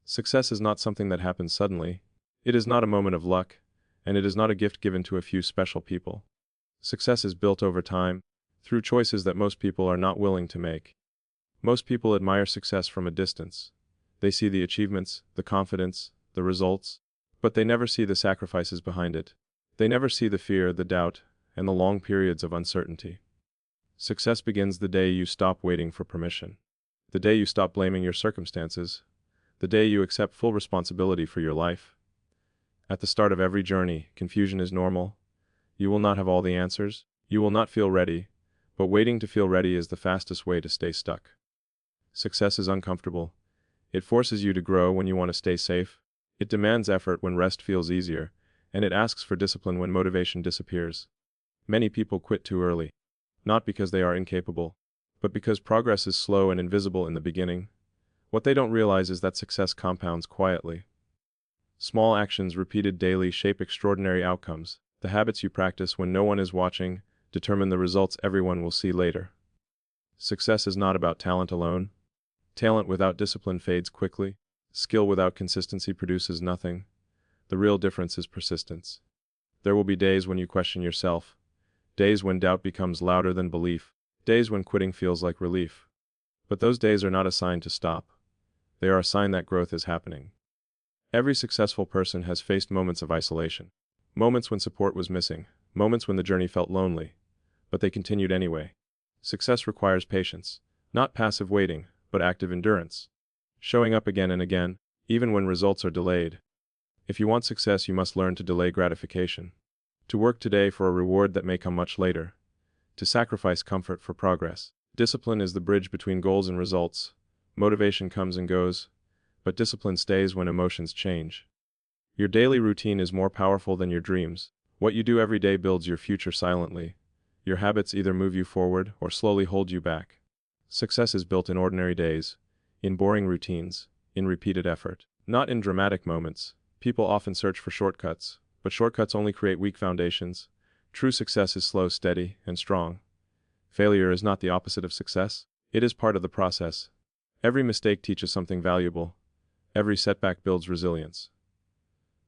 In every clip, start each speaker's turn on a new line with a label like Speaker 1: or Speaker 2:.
Speaker 1: Success is not something that happens suddenly. It is not a moment of luck, and it is not a gift given to a few special people. Success is built over time, through choices that most people are not willing to make. Most people admire success from a distance. They see the achievements, the confidence, the results, but they never see the sacrifices behind it. They never see the fear, the doubt, and the long periods of uncertainty. Success begins the day you stop waiting for permission. The day you stop blaming your circumstances. The day you accept full responsibility for your life. At the start of every journey, confusion is normal. You will not have all the answers. You will not feel ready, but waiting to feel ready is the fastest way to stay stuck. Success is uncomfortable. It forces you to grow when you want to stay safe. It demands effort when rest feels easier, and it asks for discipline when motivation disappears. Many people quit too early. Not because they are incapable, but because progress is slow and invisible in the beginning. What they don't realize is that success compounds quietly. Small actions repeated daily shape extraordinary outcomes. The habits you practice when no one is watching determine the results everyone will see later. Success is not about talent alone. Talent without discipline fades quickly. Skill without consistency produces nothing. The real difference is persistence. There will be days when you question yourself. Days when doubt becomes louder than belief. Days when quitting feels like relief. But those days are not a sign to stop. They are a sign that growth is happening. Every successful person has faced moments of isolation. Moments when support was missing. Moments when the journey felt lonely. But they continued anyway. Success requires patience. Not passive waiting, but active endurance. Showing up again and again, even when results are delayed. If you want success, you must learn to delay gratification. To work today for a reward that may come much later. To sacrifice comfort for progress. Discipline is the bridge between goals and results. Motivation comes and goes, but discipline stays when emotions change. Your daily routine is more powerful than your dreams. What you do every day builds your future silently. Your habits either move you forward or slowly hold you back. Success is built in ordinary days, in boring routines, in repeated effort, not in dramatic moments. People often search for shortcuts, but shortcuts only create weak foundations. True success is slow, steady, and strong. Failure is not the opposite of success. It is part of the process. Every mistake teaches something valuable. Every setback builds resilience.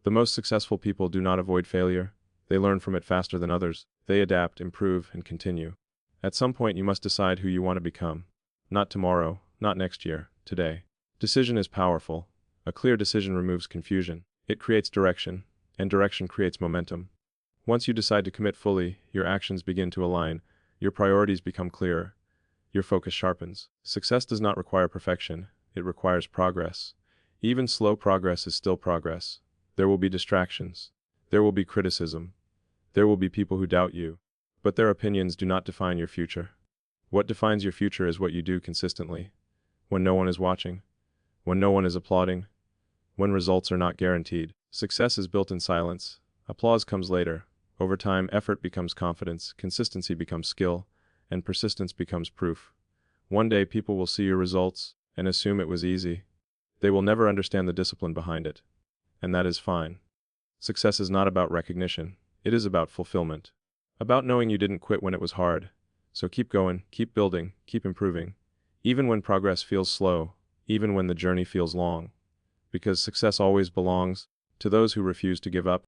Speaker 1: The most successful people do not avoid failure. They learn from it faster than others. They adapt, improve, and continue. At some point you must decide who you want to become. Not tomorrow, not next year, today. Decision is powerful. A clear decision removes confusion. It creates direction, and direction creates momentum. Once you decide to commit fully, your actions begin to align. Your priorities become clearer. Your focus sharpens. Success does not require perfection. It requires progress. Even slow progress is still progress. There will be distractions. There will be criticism. There will be people who doubt you. But their opinions do not define your future. What defines your future is what you do consistently. When no one is watching. When no one is applauding. When results are not guaranteed. Success is built in silence. Applause comes later. Over time, effort becomes confidence, consistency becomes skill, and persistence becomes proof. One day people will see your results and assume it was easy. They will never understand the discipline behind it. And that is fine. Success is not about recognition. It is about fulfillment. About knowing you didn't quit when it was hard. So keep going, keep building, keep improving. Even when progress feels slow, even when the journey feels long. Because success always belongs to those who refuse to give up.